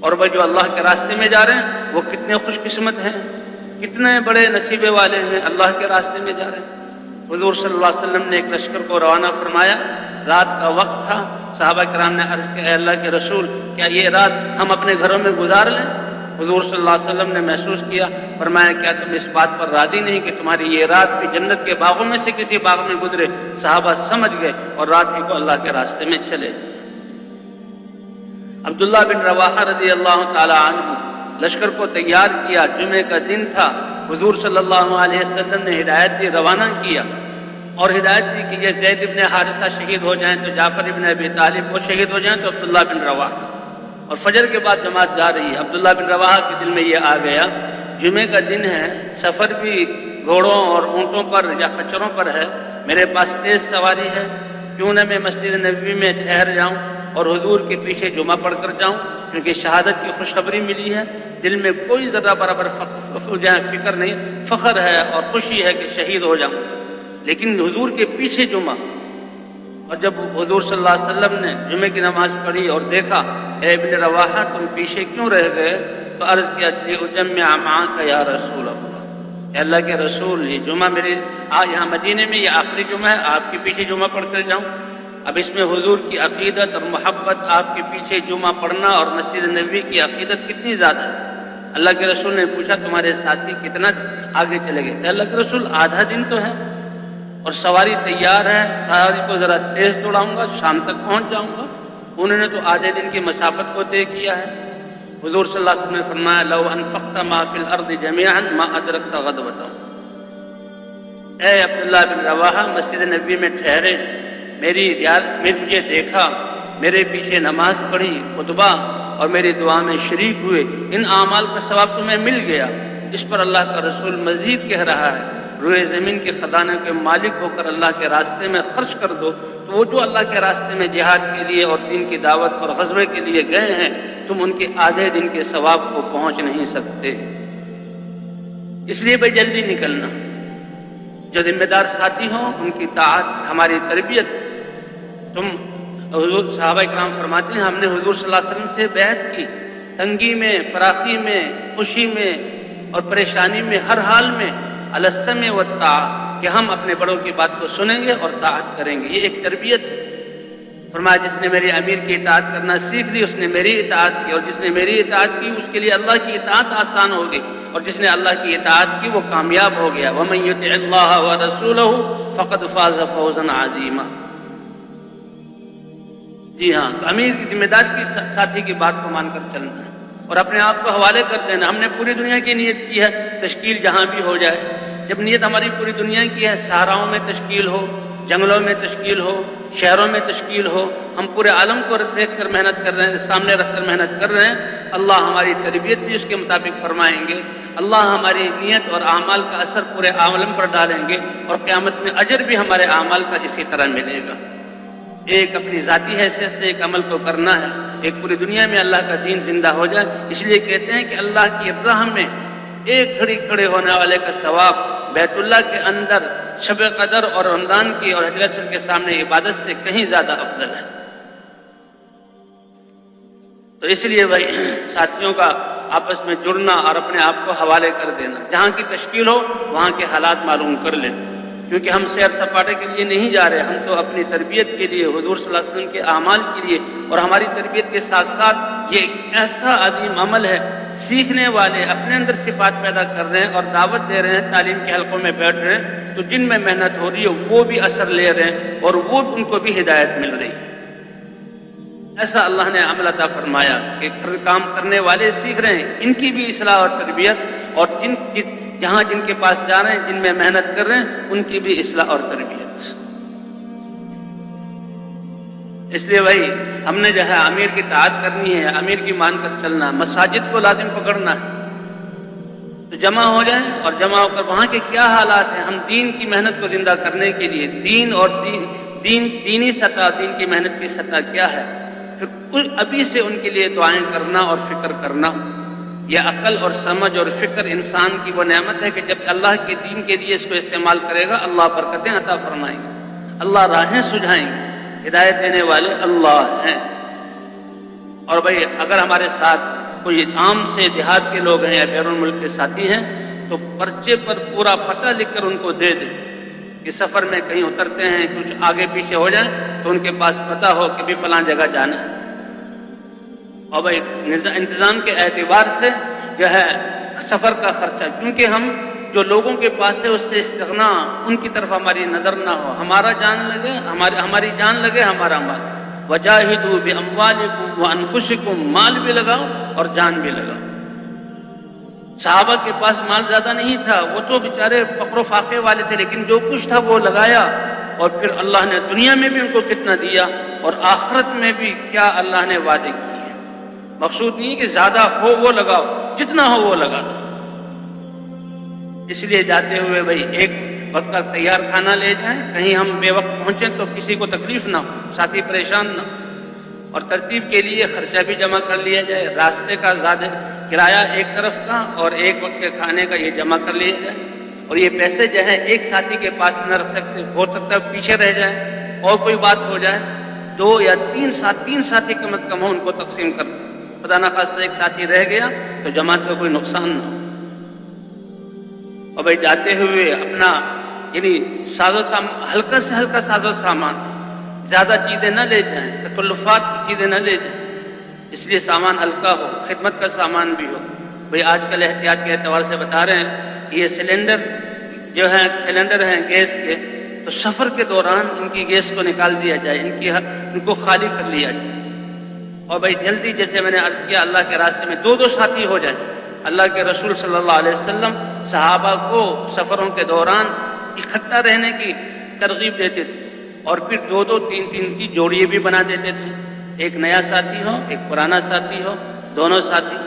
اور وہ جو اللہ کے راستے میں جا رہے ہیں وہ کتنے خوش قسمت ہیں، کتنے بڑے نصیبے والے ہیں، اللہ کے راستے میں جا رہے ہیں۔ حضور صلی اللہ علیہ وسلم نے ایک لشکر کو روانہ فرمایا، رات کا وقت تھا، صحابہ کرام نے عرض کیا، اے اللہ کے رسول، کیا یہ رات ہم اپنے گھروں میں گزار لیں؟ حضور صلی اللہ علیہ وسلم نے محسوس کیا، فرمایا کیا تم اس بات پر راضی نہیں کہ تمہاری یہ رات بھی جنت کے باغوں میں سے کسی باغ میں گزرے؟ صحابہ سمجھ گئے اور رات ہی کو اللہ کے راستے میں چلے۔ عبداللہ بن رواحہ رضی اللہ تعالی عنہ لشکر کو تیار کیا، جمعے کا دن تھا، حضور صلی اللہ علیہ وسلم نے ہدایت دی، روانہ کیا اور ہدایت دی کہ یہ زید بن حارثہ شہید ہو جائیں تو جعفر بن ابی طالب، وہ شہید ہو جائیں تو عبداللہ بن رواحہ۔ اور فجر کے بعد جماعت جا رہی ہے، عبداللہ بن رواحہ کے دل میں یہ آ گیا، جمعے کا دن ہے، سفر بھی گھوڑوں اور اونٹوں پر یا خچروں پر ہے، میرے پاس تیز سواری ہے، کیوں نہ میں مسجد نبوی میں ٹھہر جاؤں اور حضور کے پیچھے جمعہ پڑھ کر جاؤں، کیونکہ شہادت کی خوشخبری ملی ہے، دل میں کوئی ذرہ برابر فکر نہیں، فخر ہے اور خوشی ہے کہ شہید ہو جاؤں، لیکن حضور کے پیچھے جمعہ۔ اور جب حضور صلی اللہ علیہ وسلم نے جمعے کی نماز پڑھی اور دیکھا، اے ابن رواحہ تم پیچھے کیوں رہ گئے؟ تو عرض کیا، اجمع معک یا رسول اللہ، اے اللہ کے رسول، یہ جمعہ میرے یہاں مدینے میں یہ آخری جمعہ ہے، آپ کے پیچھے جمعہ پڑھ کر جاؤں۔ اب اس میں حضور کی عقیدت اور محبت، آپ کے پیچھے جمعہ پڑھنا اور مسجد نبوی کی عقیدت کتنی زیادہ ہے۔ اللہ کے رسول نے پوچھا، تمہارے ساتھی کتنا آگے چلے گئے؟ اللہ کے رسول، آدھا دن تو ہے اور سواری تیار ہے، سواری کو ذرا تیز دوڑاؤں گا، شام تک پہنچ جاؤں گا۔ انہوں نے تو آدھے دن کی مسافت کو طے کیا ہے۔ حضور صلی اللہ علیہ وسلم نے فرمایا، لو انفقت ما فی الارض جميعا ما ادرکت غدوته۔ اے عبداللہ بن رواحہ، مسجد نبوی میں ٹھہرے، مجھے دیکھا، میرے پیچھے نماز پڑھی، خطبہ اور میری دعا میں شریک ہوئے، ان اعمال کا ثواب تمہیں مل گیا۔ اس پر اللہ کا رسول مزید کہہ رہا ہے، روئے زمین کے خزانے کے مالک ہو کر اللہ کے راستے میں خرچ کر دو، تو وہ جو اللہ کے راستے میں جہاد کے لیے اور دین کی دعوت اور غزوے کے لیے گئے ہیں، تم ان کے آدھے دن کے ثواب کو پہنچ نہیں سکتے۔ اس لیے بھائی جلدی نکلنا، جو ذمہ دار ساتھی ہوں ان کی طاعت ہماری تربیت۔ تم حضور صحابہ کرام فرماتے ہیں، ہم نے حضور صلی اللہ علیہ وسلم سے بیعت کی، تنگی میں، فراخی میں، خوشی میں اور پریشانی میں، ہر حال میں، علی السمع والطاعہ، کہ ہم اپنے بڑوں کی بات کو سنیں گے اور طاعت کریں گے۔ یہ ایک تربیت ہے۔ فرمایا، جس نے میرے امیر کی اطاعت کرنا سیکھ لی اس نے میری اطاعت کی، اور جس نے میری اطاعت کی اس کے لیے اللہ کی اطاعت آسان ہوگی، اور جس نے اللہ کی اطاعت کی وہ کامیاب ہو گیا۔ وَمَن يُطِعِ اللَّهَ وَرَسُولَهُ فَقَدْ فَازَ فَوْزًا عَظِيمًا۔ جی ہاں، تو امیر کی ذمہ دار کی ساتھی کی بات کو مان کر چلنا ہے اور اپنے آپ کو حوالے کر دینا۔ ہم نے پوری دنیا کی نیت کی ہے، تشکیل جہاں بھی ہو جائے۔ جب نیت ہماری پوری دنیا کی ہے، صحراؤں میں تشکیل ہو، جنگلوں میں تشکیل ہو، شہروں میں تشکیل ہو، ہم پورے عالم کو دیکھ کر محنت کر رہے ہیں، سامنے رکھ کر محنت کر رہے ہیں، اللہ ہماری تربیت بھی اس کے مطابق فرمائیں گے، اللہ ہماری نیت اور اعمال کا اثر پورے عالم پر ڈالیں گے، اور قیامت میں اجر بھی ہمارے اعمال کا اسی طرح ملے گا۔ ایک اپنی ذاتی حیثیت سے ایک عمل کو کرنا ہے، ایک پوری دنیا میں اللہ کا دین زندہ ہو جائے۔ اس لیے کہتے ہیں کہ اللہ کی راہ میں ایک گھڑی کھڑے ہونے والے کا ثواب بیت اللہ کے اندر شب قدر اور رمضان کی اور حجر اسود کے سامنے عبادت سے کہیں زیادہ افضل ہے۔ تو اس لیے بھائی ساتھیوں کا آپس میں جڑنا اور اپنے آپ کو حوالے کر دینا، جہاں کی تشکیل ہو وہاں کے حالات معلوم کر لیں، کیونکہ ہم سیر سپاٹے کے لیے نہیں جا رہے، ہم تو اپنی تربیت کے لیے، حضور صلی اللہ علیہ وسلم کے اعمال کے لیے، اور ہماری تربیت کے ساتھ ساتھ یہ ایک ایسا عظیم عمل ہے، سیکھنے والے اپنے اندر صفات پیدا کر رہے ہیں اور دعوت دے رہے ہیں، تعلیم کے حلقوں میں بیٹھ رہے ہیں، تو جن میں محنت ہو رہی ہے وہ بھی اثر لے رہے ہیں اور وہ ان کو بھی ہدایت مل رہی ہے۔ ایسا اللہ نے عمل عطا فرمایا کہ کام کرنے والے سیکھ رہے ہیں، ان کی بھی اصلاح اور تربیت، اور جہاں جن کے پاس جا رہے ہیں، جن میں محنت کر رہے ہیں، ان کی بھی اصلاح اور تربیت۔ اس لیے بھائی ہم نے جو ہے امیر کی اطاعت کرنی ہے، امیر کی مان کر چلنا، مساجد کو لازم پکڑنا ہے، تو جمع ہو جائیں اور جمع ہو کر وہاں کے کیا حالات ہیں، ہم دین کی محنت کو زندہ کرنے کے لیے، دین اور دینی سطح، دین کی محنت کی سطح کیا ہے، پھر ابھی سے ان کے لیے دعائیں کرنا اور فکر کرنا۔ یہ عقل اور سمجھ اور فکر انسان کی وہ نعمت ہے کہ جب اللہ کے دین کے لیے اس کو استعمال کرے گا، اللہ برکتیں عطا فرمائیں گے، اللہ راہیں سجھائیں گے، ہدایت دینے والے اللہ ہیں۔ اور بھائی اگر ہمارے ساتھ کوئی عام سے دیہات کے لوگ ہیں یا بیرون ملک کے ساتھی ہیں تو پرچے پر پورا پتہ لکھ کر ان کو دے دیں کہ سفر میں کہیں اترتے ہیں کچھ آگے پیچھے ہو جائیں تو ان کے پاس پتہ ہو کہ بھی فلاں جگہ جانا ہے. اور بھائی انتظام کے اعتبار سے جو ہے سفر کا خرچہ، کیونکہ ہم جو لوگوں کے پاس ہے اس سے استغنا، ان کی طرف ہماری نظر نہ ہو، ہماری جان لگے ہمارا مال. وجاہدوا باموالکم وانفسکم، مال بھی لگاؤ اور جان بھی لگاؤ. صحابہ کے پاس مال زیادہ نہیں تھا، وہ تو بیچارے فقر و فاقے والے تھے، لیکن جو کچھ تھا وہ لگایا. اور پھر اللہ نے دنیا میں بھی ان کو کتنا دیا اور آخرت میں بھی کیا اللہ نے وعدے کیے. مقصود نہیں کہ زیادہ ہو وہ لگاؤ، جتنا ہو وہ لگا دو. اس لیے جاتے ہوئے بھائی ایک وقت کا تیار کھانا لے جائیں، کہیں ہم بے وقت پہنچیں تو کسی کو تکلیف نہ ہو، ساتھی پریشان نہ ہو. اور ترتیب کے لیے خرچہ بھی جمع کر لیا جائے، راستے کا زیادہ کرایہ ایک طرف کا اور ایک وقت کے کھانے کا یہ جمع کر لیا جائے. اور یہ پیسے جو ہے ایک ساتھی کے پاس نہ رکھ سکتے، ہو سکتا ہے پیچھے رہ جائے اور کوئی بات ہو جائے، 2 یا 3 ساتھی کم از کم ہو، ان کو تقسیم کر دیں. خدا نخواستہ ایک ساتھی رہ گیا تو جماعت کا کوئی نقصان نہ ہو. اور بھائی جاتے ہوئے اپنا یعنی ہلکا سے ہلکا ساز و سامان، زیادہ چیزیں نہ لے جائیں، تکلفات کی چیزیں نہ لے جائیں. اس لیے سامان ہلکا ہو، خدمت کا سامان بھی ہو. بھئی آج کل احتیاط کے اعتبار سے بتا رہے ہیں کہ یہ سلنڈر ہیں گیس کے، تو سفر کے دوران ان کی گیس کو نکال دیا جائے، ان کو خالی کر لیا جائے. اور بھئی جلدی، جیسے میں نے عرض کیا، اللہ کے راستے میں 2 ساتھی ہو جائیں. اللہ کے رسول صلی اللہ علیہ وسلم صحابہ کو سفروں کے دوران اکٹھا رہنے کی ترغیب دیتے تھے اور پھر 2 3 کی جوڑیاں بھی بنا دیتے تھے. ایک نیا ساتھی ہو، ایک پرانا ساتھی ہو، دونوں ساتھی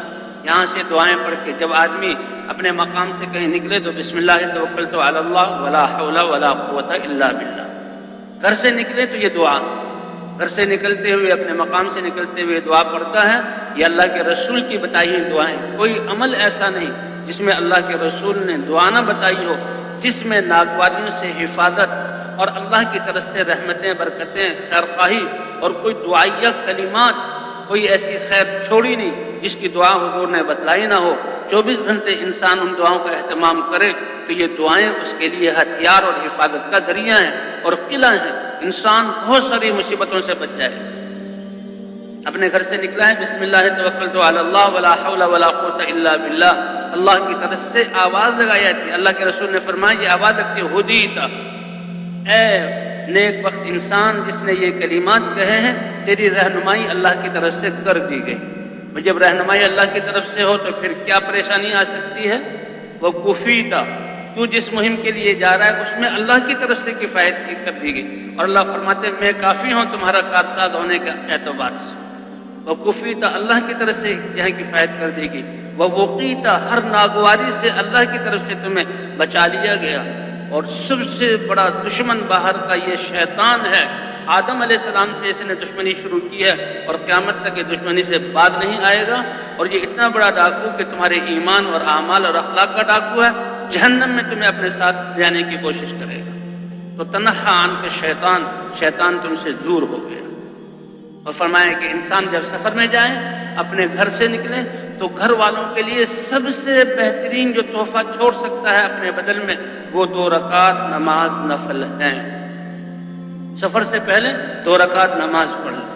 یہاں سے دعائیں پڑھ کے جب آدمی اپنے مقام سے کہیں نکلے تو بسم اللہ توکلت علی اللہ ولا حول ولا قوت الا باللہ. گھر سے نکلے تو یہ دعا، گھر سے نکلتے ہوئے اپنے مقام سے نکلتے ہوئے دعا پڑھتا ہے. یہ اللہ کے رسول کی بتائی ہوئی دعائیں، کوئی عمل ایسا نہیں جس میں اللہ کے رسول نے دعا نہ بتائی ہو، جس میں ناگواریوں سے حفاظت اور اللہ کی طرف سے رحمتیں، برکتیں، خیر خواہی اور کوئی دعائیہ کلمات، کوئی ایسی خیر چھوڑی نہیں جس کی دعا حضور نے بتلائی نہ ہو. 24 گھنٹے انسان ان دعاؤں کا اہتمام کرے تو یہ دعائیں اس کے لیے ہتھیار اور حفاظت کا ذریعہ ہیں اور قلعہ ہیں. انسان بہت ساری مصیبتوں سے بچ جائے. اپنے گھر سے نکلا ہے، بسم اللہ توکلت علی اللہ ولا حول ولا قوت الا باللہ، اللہ کی طرف سے آواز لگائی جاتی ہے. اللہ کے رسول نے فرمایا یہ آواز لگتی ہے ہدیتا، اے نیک وقت انسان جس نے یہ کلمات کہے ہیں، تیری رہنمائی اللہ کی طرف سے کر دی گئی. جب رہنمائی اللہ کی طرف سے ہو تو پھر کیا پریشانی آ سکتی ہے؟ وہ کفیتا، تو جس مہم کے لیے جا رہا ہے اس میں اللہ کی طرف سے کفایت کر دی گئی. اور اللہ فرماتے ہیں میں کافی ہوں تمہارا کارساز ہونے کے اعتبار سے. وہ کفیتا، اللہ کی طرف سے یہاں کفایت کر دی گئی. وہ وقیتا، ہر ناگواری سے اللہ کی طرف سے تمہیں بچا لیا گیا. اور سب سے بڑا دشمن باہر کا یہ شیطان ہے. آدم علیہ السلام سے اس نے دشمنی شروع کی ہے اور قیامت تک یہ دشمنی سے بعد نہیں آئے گا. اور یہ اتنا بڑا ڈاکو کہ تمہارے ایمان اور اعمال اور اخلاق کا ڈاکو ہے، جہنم میں تمہیں اپنے ساتھ جانے کی کوشش کرے گا. تو تنہا عن کے شیطان تم سے دور ہو گیا. اور فرمایا کہ انسان جب سفر میں جائے، اپنے گھر سے نکلے تو گھر والوں کے لیے سب سے بہترین جو تحفہ چھوڑ سکتا ہے اپنے بدل میں، وہ 2 رکعت نماز نفل ہیں. سفر سے پہلے 2 رکعت نماز پڑھ لیں.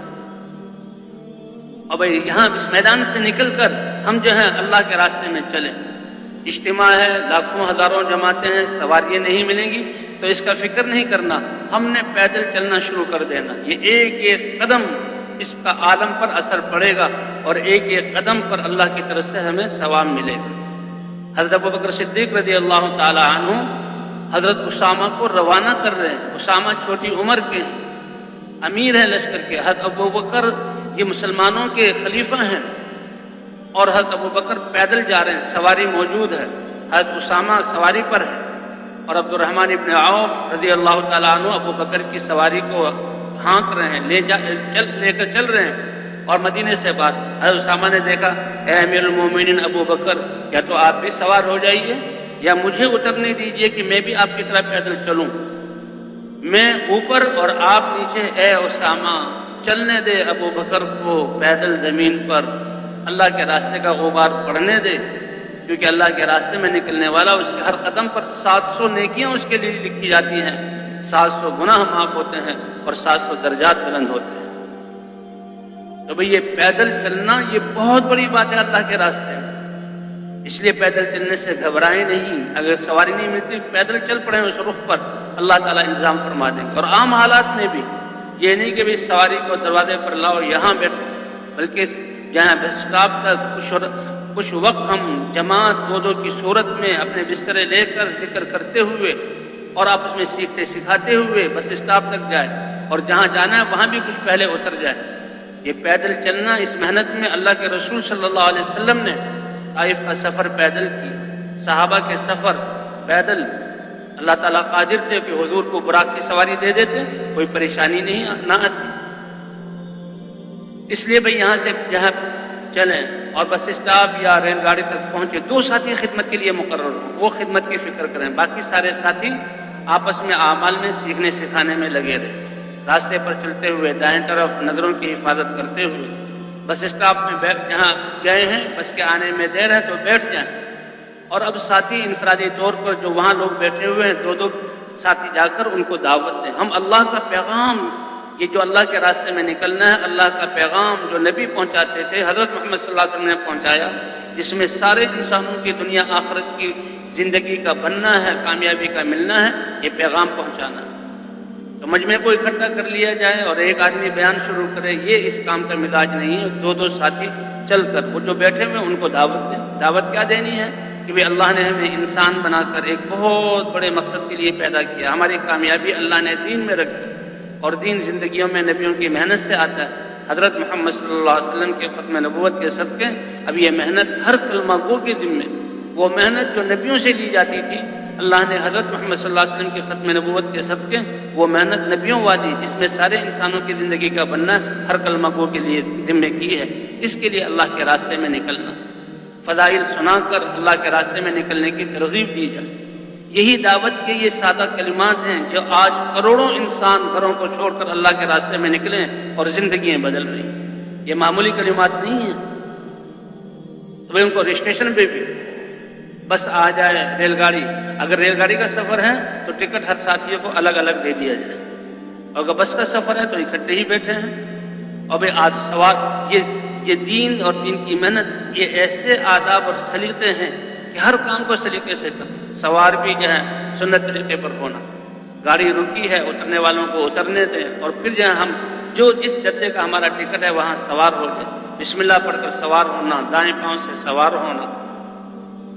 اور بھائی یہاں اس میدان سے نکل کر ہم جو ہیں اللہ کے راستے میں چلیں. اجتماع ہے، لاکھوں ہزاروں جماعتیں ہیں، سواریاں نہیں ملیں گی تو اس کا فکر نہیں کرنا، ہم نے پیدل چلنا شروع کر دینا. یہ ایک قدم اس کا عالم پر اثر پڑے گا اور ایک قدم پر اللہ کی طرف سے ہمیں ثواب ملے گا. حضرت ابوبکر صدیق رضی اللہ تعالی عنہ حضرت اسامہ کو روانہ کر رہے ہیں. اسامہ چھوٹی عمر کے ہیں، امیر ہیں لشکر کے. حضرت ابوبکر یہ مسلمانوں کے خلیفہ ہیں اور حضرت ابوبکر پیدل جا رہے ہیں، سواری موجود ہے. حضرت اسامہ سواری پر ہے اور عبد الرحمن ابن عوف رضی اللہ تعالیٰ عنہ ابوبکر کی سواری کو ہانک رہے ہیں، لے کر چل رہے ہیں. اور مدینے سے بعد حضرت اسامہ نے دیکھا، اے امیر المومنین ابوبکر، یا تو آپ بھی سوار ہو جائیے یا مجھے اترنے دیجئے کہ میں بھی آپ کی طرح پیدل چلوں. میں اوپر اور آپ نیچے. اے اسامہ چلنے دے ابوبکر کو پیدل زمین پر. اللہ کے راستے کا غبار پڑنے دے، کیونکہ اللہ کے راستے میں نکلنے والا اس کے ہر قدم پر 700 نیکیاں اس کے لیے لکھی جاتی ہیں، 700 گناہ معاف ہوتے ہیں اور 700 درجات بلند ہوتے ہیں۔ تو بھئی یہ پیدل چلنا یہ بہت بڑی بات ہے اللہ کے راستے میں، اس لیے پیدل چلنے سے گھبرائیں نہیں۔ اگر سواری نہیں ملتی پیدل چل پڑیں اس رخ پر، اللہ تعالیٰ انتظام فرما دیں گے۔ اور عام حالات میں بھی یہ نہیں کہ بھی سواری کو دروازے پر لاؤ یہاں بیٹھو، بلکہ جہاں بس اسٹاپ تک کچھ وقت ہم جماعت دو کی صورت میں اپنے بسترے لے کر ذکر کرتے ہوئے اور آپس میں سیکھتے سکھاتے ہوئے بس اسٹاپ تک جائے، اور جہاں جانا ہے وہاں بھی کچھ پہلے اتر جائے۔ یہ پیدل چلنا اس محنت میں اللہ کے رسول صلی اللہ علیہ وسلم نے طائف کا سفر پیدل کی، صحابہ کے سفر پیدل۔ اللہ تعالیٰ قادر تھے کہ حضور کو براق کی سواری دے دیتے، کوئی پریشانی نہ آتی۔ اس لیے بھئی یہاں سے جہاں چلیں اور بس اسٹاپ یا ریل گاڑی تک پہنچے، 2 ساتھی خدمت کے لیے مقرر ہوں، وہ خدمت کی فکر کریں، باقی سارے ساتھی آپس میں اعمال میں سیکھنے سکھانے میں لگے رہے۔ راستے پر چلتے ہوئے دائیں طرف نظروں کی حفاظت کرتے ہوئے، بس اسٹاپ میں جہاں گئے ہیں بس کے آنے میں دیر ہے تو بیٹھ جائیں، اور اب ساتھی انفرادی طور پر جو وہاں لوگ بیٹھے ہوئے ہیں 2 ساتھی جا کر ان کو دعوت دیں۔ ہم اللہ کا پیغام، یہ جو اللہ کے راستے میں نکلنا ہے، اللہ کا پیغام جو نبی پہنچاتے تھے، حضرت محمد صلی اللہ علیہ وسلم نے پہنچایا، جس میں سارے انسانوں کی دنیا آخرت کی زندگی کا بننا ہے، کامیابی کا ملنا ہے، یہ پیغام پہنچانا ہے۔ تو مجمع کو اکٹھا کر لیا جائے اور ایک آدمی بیان شروع کرے، یہ اس کام کا مزاج نہیں ہے۔ 2 ساتھی چل کر وہ جو بیٹھے ہوئے ان کو دعوت دیں۔ دعوت کیا دینی ہے کہ بھی اللہ نے ہمیں انسان بنا کر ایک بہت بڑے مقصد کے لیے پیدا کیا، ہماری کامیابی اللہ نے دین میں رکھی، اور دین زندگیوں میں نبیوں کی محنت سے آتا ہے۔ حضرت محمد صلی اللہ علیہ وسلم کے ختم نبوت کے صدقے اب یہ محنت ہر کلمہ گو کے ذمے، وہ محنت جو نبیوں سے لی جاتی تھی، اللہ نے حضرت محمد صلی اللہ علیہ وسلم کے ختم نبوت کے صدقے وہ محنت نبیوں والی، جس میں سارے انسانوں کی زندگی کا بننا ہر کلمہ گو کے لیے ذمے کی ہے، اس کے لیے اللہ کے راستے میں نکلنا، فضائل سنا کر اللہ کے راستے میں نکلنے کی ترغیب دی جائے۔ یہی دعوت کے یہ سادہ کلمات ہیں جو آج کروڑوں انسان گھروں کو چھوڑ کر اللہ کے راستے میں نکلیں اور زندگیاں بدل رہی ہیں۔ یہ معمولی کلمات نہیں ہیں۔ تو ان کو اسٹیشن پہ بھی بس آ جائے ریل گاڑی، اگر ریل گاڑی کا سفر ہے تو ٹکٹ ہر ساتھیوں کو الگ الگ دے دیا جائے، اور اگر بس کا سفر ہے تو اکٹھے ہی بیٹھے ہیں۔ اور بھائی آج سوال یہ دین اور دین کی محنت، یہ ایسے آداب اور سلیقے ہیں کہ ہر کام کو سلیقے سے کریں۔ سوار بھی جو ہے سنت طریقے پر ہونا، گاڑی رکی ہے اترنے والوں کو اترنے دیں، اور پھر جو ہم جس درجے کا ہمارا ٹکٹ ہے وہاں سوار ہو جائے، بسم اللہ پڑھ کر سوار ہونا، دائیں پاؤں سے سوار ہونا۔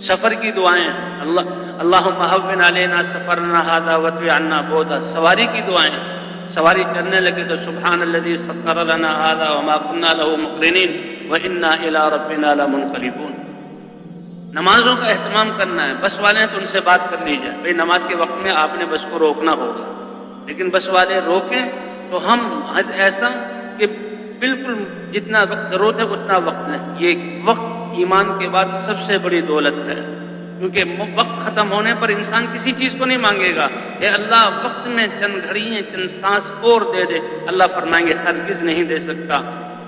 سفر کی دعائیں، اللہم ہون علینا سفرنا ھذا واطوی عنا بعدا، سواری کی دعائیں۔ سواری چلنے لگے تو سبحان الذی سخر لنا ھذا وما كنا له مقرنین وانا الی ربنا لمنقلبون۔ نمازوں کا اہتمام کرنا ہے، بس والے ہیں تو ان سے بات کر لی جائے، بھئی نماز کے وقت میں آپ نے بس کو روکنا ہوگا، لیکن بس والے روکیں تو ہم ایسا کہ بالکل جتنا وقت ضرورت ہے اتنا وقت لیں۔ یہ وقت ایمان کے بعد سب سے بڑی دولت ہے، کیونکہ وقت ختم ہونے پر انسان کسی چیز کو نہیں مانگے گا، اے اللہ وقت میں چند گھڑیاں چند سانس اور دے دے، اللہ فرمائیں گے ہرگز نہیں دے سکتا۔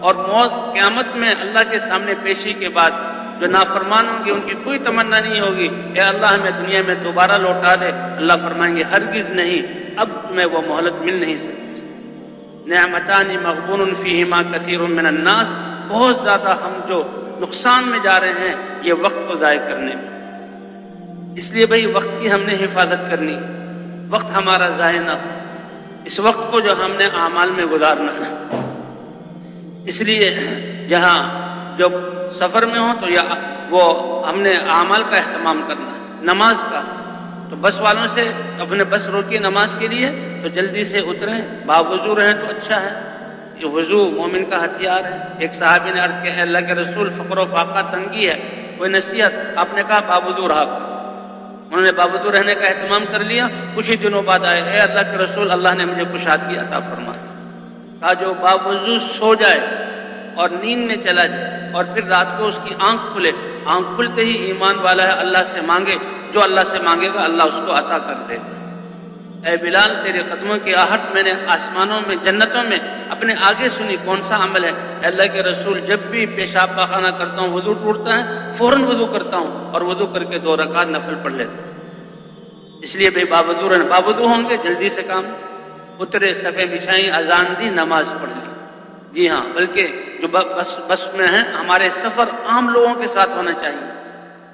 اور موت قیامت میں اللہ کے سامنے پیشی کے بعد جو نافرمان ہوں گے ان کی کوئی تمنا نہیں ہوگی اے اللہ ہمیں دنیا میں دوبارہ لوٹا دے، اللہ فرمائیں گے ہرگز نہیں، اب تمہیں وہ مہلت مل نہیں سکتی۔ نعمتان مغبون فیہما کثیر من الناس، بہت زیادہ ہم جو نقصان میں جا رہے ہیں یہ وقت کو ضائع کرنے میں۔ اس لیے بھئی وقت کی ہم نے حفاظت کرنی، وقت ہمارا ضائع نہ ہو، اس وقت کو جو ہم نے اعمال میں گزارنا ہے۔ اس لیے جہاں جو سفر میں ہوں تو وہ ہم نے اعمال کا اہتمام کرنا ہے، نماز کا تو بس والوں سے اپنے بس روکیے نماز کے لیے تو جلدی سے اتریں، باوضو رہیں تو اچھا ہے، یہ وضو مومن کا ہتھیار ہے۔ ایک صحابی نے عرض کیا اللہ کے رسول فقر و فاقہ تنگی ہے، کوئی نصیحت؟ آپ نے کہا باوضو رہا کرو۔ انہوں نے باوضو رہنے کا اہتمام کر لیا، کچھ ہی دنوں بعد آئے اے اللہ کے رسول اللہ نے مجھے کشادگی عطا فرمائی۔ کہا جو باوضو سو جائے اور نیند میں چلا جائے اور پھر رات کو اس کی آنکھ کھلے، آنکھ کھلتے ہی ایمان والا ہے، اللہ سے مانگے، جو اللہ سے مانگے گا اللہ اس کو عطا کر دے گا۔ اے بلال تیرے قدموں کی آہٹ میں نے آسمانوں میں جنتوں میں اپنے آگے سنی، کون سا عمل ہے؟ اے اللہ کے رسول جب بھی پیشاب پاخانہ کرتا ہوں وضو ٹوٹتا ہے، فوراً وضو کرتا ہوں اور وضو کر کے 2 رکعت نفل پڑھ لیتا ہوں۔ اس لیے بھائی باوضو ہوں گے، جلدی سے کام اترے، صفیں بچھائیں، اذان دی، نماز پڑھ لی۔ جی ہاں، بلکہ جو بس میں ہیں، ہمارے سفر عام لوگوں کے ساتھ ہونا چاہیے۔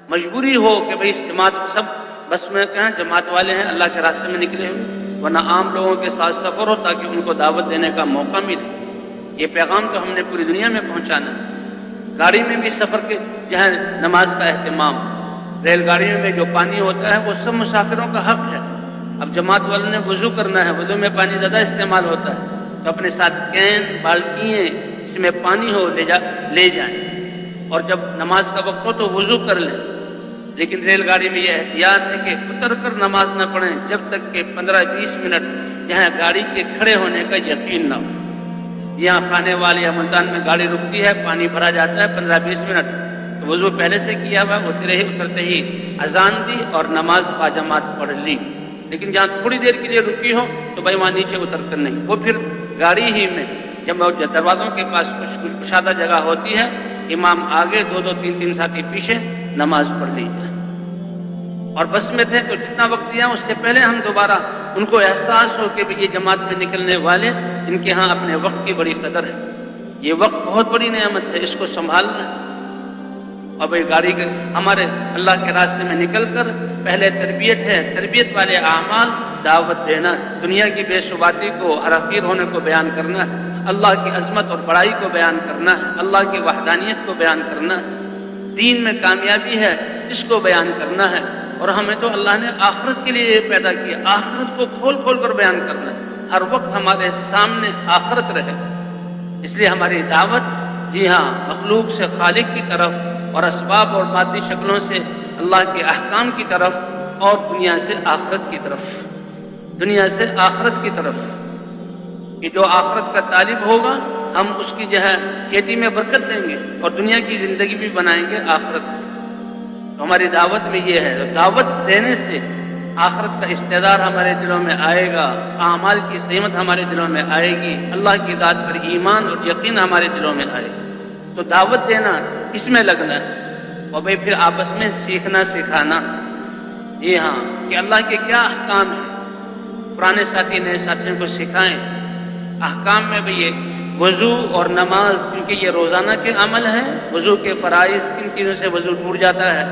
مجبوری ہو کہ بھئی جماعت سب بس میں کہیں جماعت والے ہیں، اللہ کے راستے میں نکلے ہوئے، ورنہ عام لوگوں کے ساتھ سفر ہو تاکہ ان کو دعوت دینے کا موقع ملے۔ یہ پیغام تو ہم نے پوری دنیا میں پہنچانا ہے۔ گاڑی میں بھی سفر کے جہاں نماز کا اہتمام، ریل گاڑیوں میں جو پانی ہوتا ہے وہ سب مسافروں کا حق ہے۔ اب جماعت والوں نے وضو کرنا ہے، وضو میں پانی زیادہ استعمال ہوتا ہے، تو اپنے ساتھ کین، بالٹیاں جس میں پانی ہو لے جائیں، اور جب نماز کا وقت ہو تو وضو کر لیں۔ لیکن ریل گاڑی میں یہ احتیاط ہے کہ اتر کر نماز نہ پڑھیں جب تک کہ 15-20 منٹ جہاں گاڑی کے کھڑے ہونے کا یقین نہ ہو۔ یہاں خانے والے یا ملتان میں گاڑی رکتی ہے، پانی بھرا جاتا ہے 15-20 منٹ، تو وضو پہلے سے کیا ہوا، اترتے ہی اذان دی اور نماز باجماعت پڑھ لی۔ لیکن جہاں تھوڑی دیر کے لیے رکی ہو تو بھائی وہاں نیچے اتر کر نہیں، وہ پھر گاڑی ہی میں جب دروازوں کے پاس کچھ کشادہ جگہ ہوتی ہے، امام آگے، 2-3 ساتھی پیچھے، نماز پڑھ لی جائے۔ اور بس میں تھے تو جتنا وقت دیا اس سے پہلے ہم دوبارہ ان کو احساس ہو کہ یہ جماعت میں نکلنے والے ان کے ہاں اپنے وقت کی بڑی قدر ہے، یہ وقت بہت بڑی نعمت ہے، اس کو سنبھالنا ہے۔ اور بھائی گاڑی کے ہمارے اللہ کے راستے میں نکل کر پہلے تربیت ہے، تربیت والے اعمال، دعوت دینا، دنیا کی بے ثباتی کو، حقیر ہونے کو بیان کرنا ہے، اللہ کی عظمت اور بڑائی کو بیان کرنا ہے، اللہ کی وحدانیت کو بیان کرنا ہے، دین میں کامیابی ہے اس کو بیان کرنا ہے۔ اور ہمیں تو اللہ نے آخرت کے لیے پیدا کیا، آخرت کو کھول کھول کر بیان کرنا ہے، ہر وقت ہمارے سامنے آخرت رہے۔ اس لیے ہماری دعوت، جی ہاں، مخلوق سے خالق کی طرف اور اسباب اور مادی شکلوں سے اللہ کے احکام کی طرف، اور دنیا سے آخرت کی طرف، دنیا سے آخرت کی طرف۔ کہ جو آخرت کا طالب ہوگا ہم اس کی جو ہے کھیتی میں برکت دیں گے اور دنیا کی زندگی بھی بنائیں گے آخرت۔ تو ہماری دعوت میں یہ ہے، دعوت دینے سے آخرت کا استعداد ہمارے دلوں میں آئے گا، اعمال کی قیمت ہمارے دلوں میں آئے گی، اللہ کی ذات پر ایمان اور یقین ہمارے دلوں میں آئے گا۔ تو دعوت دینا، اس میں لگنا ہے، اور بھئی پھر آپس میں سیکھنا سکھانا۔ جی ہاں، کہ اللہ کے کیا احکام ہیں، پرانے ساتھی نئے ساتھیوں کو سکھائیں۔ احکام میں بھی یہ وضو اور نماز، کیونکہ یہ روزانہ کے عمل ہیں، وضو کے فرائض، کن چیزوں سے وضو ٹوٹ جاتا ہے،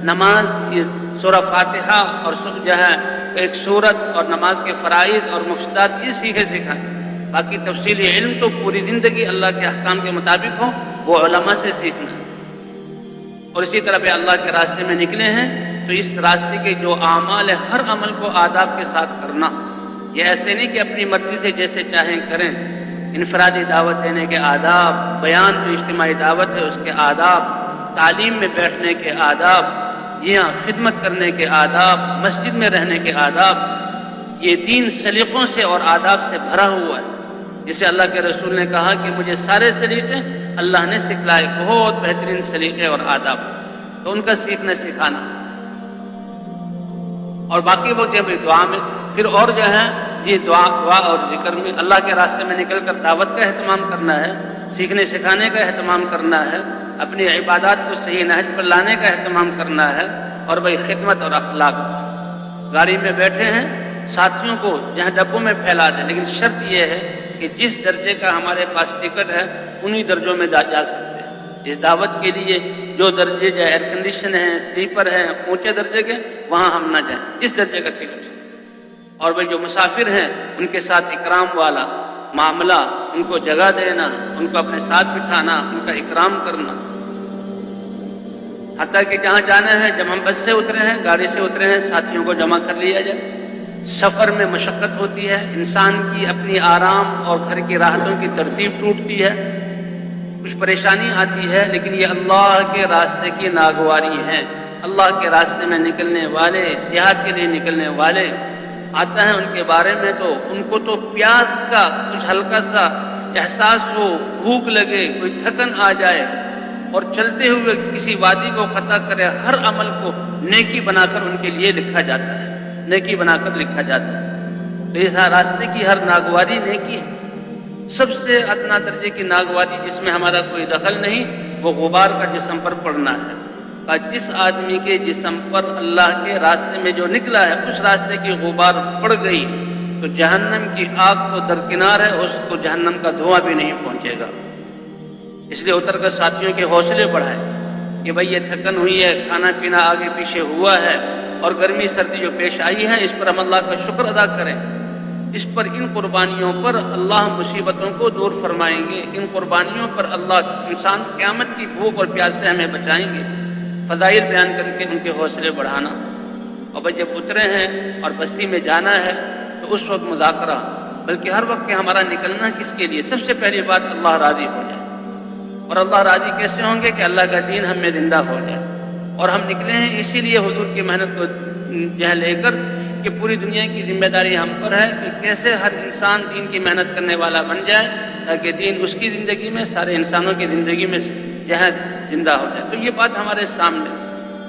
نماز، یہ سورہ فاتحہ اور جو ہے ایک سورت، اور نماز کے فرائض اور مفسدات، یہ سیکھے سکھائیں۔ باقی تفصیلی علم تو پوری زندگی اللہ کے احکام کے مطابق ہو، وہ علماء سے سیکھنا۔ اور اسی طرح بھی اللہ کے راستے میں نکلے ہیں تو اس راستے کے جو اعمال ہے، ہر عمل کو آداب کے ساتھ کرنا۔ یہ ایسے نہیں کہ اپنی مرضی سے جیسے چاہیں کریں۔ انفرادی دعوت دینے کے آداب، بیان جو اجتماعی دعوت ہے اس کے آداب، تعلیم میں بیٹھنے کے آداب، جی ہاں، خدمت کرنے کے آداب، مسجد میں رہنے کے آداب، یہ دین سلیقوں سے اور آداب سے بھرا ہوا ہے۔ جسے اللہ کے رسول نے کہا کہ مجھے سارے سلیقے اللہ نے سکھلائے، بہت بہترین سلیقے اور آداب، تو ان کا سیکھنا سکھانا۔ اور باقی وہ کہ دعا میں پھر اور جو ہے جی دعا اور ذکر میں اللہ کے راستے میں نکل کر دعوت کا اہتمام کرنا ہے، سیکھنے سکھانے کا اہتمام کرنا ہے، اپنی عبادات کو صحیح نہج پر لانے کا اہتمام کرنا ہے، اور بھائی خدمت اور اخلاق۔ گاڑی میں بیٹھے ہیں، ساتھیوں کو جہاں ڈبوں میں پھیلا دیں، لیکن شرط یہ ہے کہ جس درجے کا ہمارے پاس ٹکٹ ہے انہی درجوں میں جا سکتے ہیں۔ اس دعوت کے لیے جو درجے جو ایئر کنڈیشن ہیں، سلیپر ہیں، اونچے درجے کے، وہاں ہم نہ جائیں، اس درجے کا ٹکٹ ہے۔ اور وہ جو مسافر ہیں ان کے ساتھ اکرام والا معاملہ، ان کو جگہ دینا، ان کو اپنے ساتھ بٹھانا، ان کا اکرام کرنا۔ حتیٰ کہ جہاں جانا ہے، جب ہم بس سے اترے ہیں، گاڑی سے اترے ہیں، ساتھیوں کو جمع کر لیا جائے۔ سفر میں مشقت ہوتی ہے، انسان کی اپنی آرام اور گھر کی راحتوں کی ترتیب ٹوٹتی ہے، کچھ پریشانی آتی ہے، لیکن یہ اللہ کے راستے کی ناگواری ہے۔ اللہ کے راستے میں نکلنے والے، جہاد کے لیے نکلنے والے آتا ہے، ان کے بارے میں تو ان کو تو پیاس کا کچھ ہلکا سا احساس ہو، بھوک لگے، کوئی تھکن آ جائے، اور چلتے ہوئے کسی وادی کو قطع کرے، ہر عمل کو نیکی بنا کر ان کے لیے لکھا جاتا ہے، نیکی بنا کر لکھا جاتا ہے۔ تو اس راستے کی ہر ناگواری نیکی ہے. سب سے ادنا درجے کی ناگواری جس میں ہمارا کوئی دخل نہیں وہ غبار کا جسم پر پڑنا ہے. جس آدمی کے جسم پر اللہ کے راستے میں جو نکلا ہے اس راستے کی غبار پڑ گئی تو جہنم کی آگ تو درکنار ہے، اس کو جہنم کا دھواں بھی نہیں پہنچے گا. اس لیے اتر کر ساتھیوں کے حوصلے بڑھائیں کہ بھئی یہ تھکن ہوئی ہے، کھانا پینا آگے پیچھے ہوا ہے اور گرمی سردی جو پیش آئی ہے اس پر ہم اللہ کا شکر ادا کریں. اس پر ان قربانیوں پر اللہ مصیبتوں کو دور فرمائیں گے. ان قربانیوں پر اللہ انسان قیامت کی بھوک اور پیاس سے ہمیں بچائیں گے. فضائل بیان کر کے ان کے حوصلے بڑھانا. اور بھئی جب اترے ہیں اور بستی میں جانا ہے تو اس وقت مذاکرہ، بلکہ ہر وقت کہ ہمارا نکلنا کس کے لیے؟ سب سے پہلی بات اللہ راضی ہو جائے. اور اللہ راضی کیسے ہوں گے؟ کہ اللہ کا دین ہم میں زندہ ہو جائے. اور ہم نکلے ہیں اسی لیے حضور کی محنت کو لے کر کہ پوری دنیا کی ذمہ داری ہم پر ہے کہ کیسے ہر انسان دین کی محنت کرنے والا بن جائے تاکہ دین اس کی زندگی میں، سارے انسانوں کی زندگی میں زندہ ہو جائے. تو یہ بات ہمارے سامنے،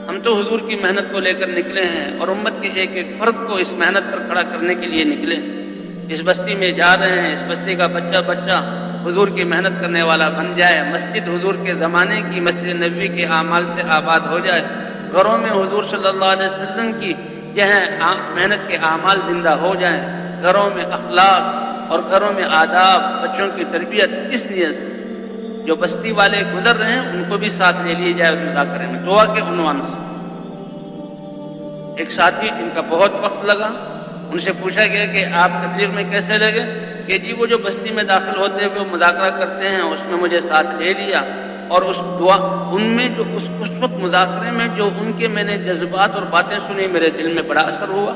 ہم تو حضور کی محنت کو لے کر نکلے ہیں اور امت کے ایک ایک فرد کو اس محنت پر کھڑا کرنے کے لیے نکلے. اس بستی میں جا رہے ہیں، اس بستی کا بچہ بچہ حضور کی محنت کرنے والا بن جائے. مسجد حضور کے زمانے کی مسجد نبوی کے اعمال سے آباد ہو جائے. گھروں میں حضور صلی اللہ علیہ وسلم کی محنت کے اعمال زندہ ہو جائیں. گھروں میں اخلاق اور گھروں میں آداب، بچوں کی تربیت اس نیت سے جو بستی والے گزر رہے ہیں ان کو بھی ساتھ لے لیے جائے مذاکرے میں دعا کے عنوان سے. ایک ساتھی جن کا بہت وقت لگا، ان سے پوچھا گیا کہ آپ تبلیغ میں کیسے لگے؟ کہ جی وہ جو بستی میں داخل ہوتے ہوئے مذاکرہ کرتے ہیں اس میں مجھے ساتھ لے لیا اور اس دعا ان میں جو اس وقت مذاکرے میں جو ان کے میں نے جذبات اور باتیں سنی میرے دل میں بڑا اثر ہوا.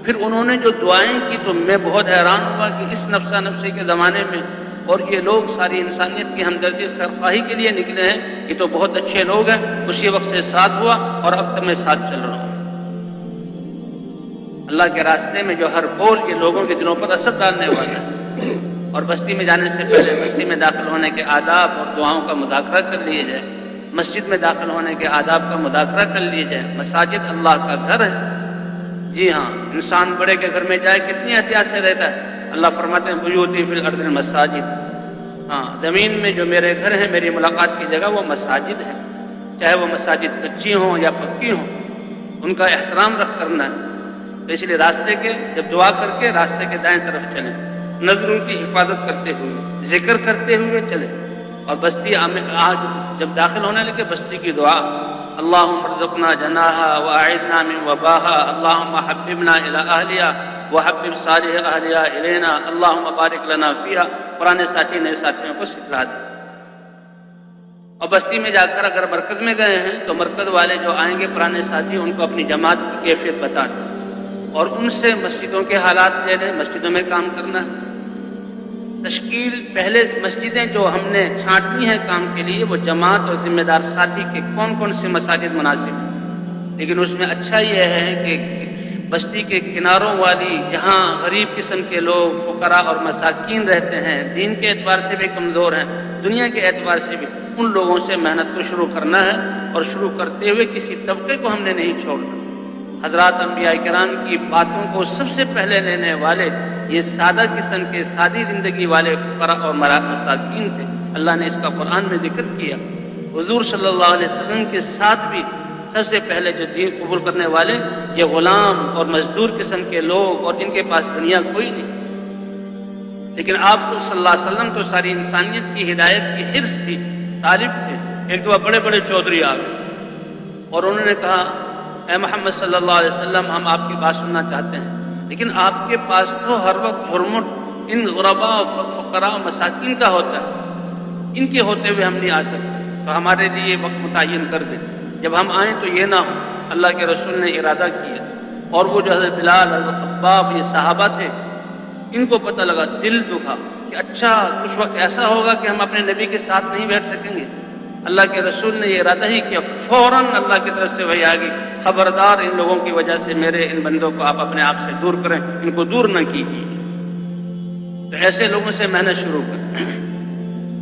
پھر انہوں نے جو دعائیں کی تو میں بہت حیران ہوا کہ اس نفسا نفسی کے زمانے میں اور یہ لوگ ساری انسانیت کی ہمدردی خیرخواہی کے لیے نکلے ہیں، یہ تو بہت اچھے لوگ ہیں. اسی وقت سے ساتھ ہوا اور اب تک میں ساتھ چل رہا ہوں. اللہ کے راستے میں جو ہر بول یہ لوگوں کے دلوں پر اثر ڈالنے والا ہے. اور بستی میں جانے سے پہلے بستی میں داخل ہونے کے آداب اور دعاؤں کا مذاکرہ کر لیے جائے. مسجد میں داخل ہونے کے آداب کا مذاکرہ کر لیے جائے. مساجد اللہ کا گھر ہے. جی ہاں، انسان بڑے کے گھر میں جائے کتنی احتیاط سے رہتا ہے. اللہ فرماتے ہیں بیوتی فی الارض المساجد. ہاں، زمین میں جو میرے گھر ہیں، میری ملاقات کی جگہ وہ مساجد ہے. چاہے وہ مساجد کچی ہوں یا پکی ہوں، ان کا احترام رکھ کرنا ہے. تو اس لیے راستے کے جب دعا کر کے راستے کے دائیں طرف چلیں، نظروں کی حفاظت کرتے ہوئے، ذکر کرتے ہوئے چلیں. اور بستی آج جب داخل ہونے لگے بستی کی دعا، اللہم ارزقنا جناہا واعذنا من وباہا، اللہم حببنا الی اہلیہا وحبب صالح اہلیہا الینا، اللہم بارک لنا فیہا. پرانے ساتھی نئے ساتھیوں کو سکھلا دیں. اور بستی میں جا کر اگر مرکز میں گئے ہیں تو مرکز والے جو آئیں گے پرانے ساتھی ان کو اپنی جماعت کی کیفیت بتائیں اور ان سے مسجدوں کے حالات لے لیں. مسجدوں میں کام کرنا ہے. تشکیل پہلے مسجدیں جو ہم نے چھانٹنی ہیں کام کے لیے وہ جماعت اور ذمہ دار ساتھی کے کون کون سی مساجد مناسب ہیں. لیکن اس میں اچھا یہ ہے کہ بستی کے کناروں والی جہاں غریب قسم کے لوگ فقراء اور مساکین رہتے ہیں، دین کے اعتبار سے بھی کمزور ہیں، دنیا کے اعتبار سے بھی، ان لوگوں سے محنت کو شروع کرنا ہے. اور شروع کرتے ہوئے کسی طبقے کو ہم نے نہیں چھوڑنا. حضرات انبیاء کرام کی باتوں کو سب سے پہلے لینے والے یہ سادہ قسم کے سادی زندگی والے فقراء اور مساکین تھے. اللہ نے اس کا قرآن میں ذکر کیا. حضور صلی اللہ علیہ وسلم کے ساتھ بھی سب سے پہلے جو دین قبول کرنے والے یہ غلام اور مزدور قسم کے لوگ اور جن کے پاس دنیا کوئی نہیں. لیکن آپ صلی اللہ علیہ وسلم تو ساری انسانیت کی ہدایت کی حرص تھی، طالب تھے. ایک دو بڑے بڑے چودھری آ گئے اور انہوں نے کہا اے محمد صلی اللہ علیہ وسلم ہم آپ کی بات سننا چاہتے ہیں، لیکن آپ کے پاس تو ہر وقت جھرمٹ ان غرباء فقراء مساکین کا ہوتا ہے، ان کے ہوتے ہوئے ہم نہیں آ سکتے. تو ہمارے لیے وقت متعین کر دیں، جب ہم آئیں تو یہ نہ ہو. اللہ کے رسول نے ارادہ کیا اور وہ جو حضرت بلال، حضرت خباب، یہ صحابہ تھے، ان کو پتہ لگا، دل دکھا کہ اچھا کچھ وقت ایسا ہوگا کہ ہم اپنے نبی کے ساتھ نہیں بیٹھ سکیں گے. اللہ کے رسول نے یہ ارادہ ہی کیا، فوراً اللہ کی طرف سے وحی آ گئی، خبردار ان لوگوں کی وجہ سے میرے ان بندوں کو آپ اپنے آپ سے دور کریں، ان کو دور نہ کیجیے. تو ایسے لوگوں سے محنت شروع کریں.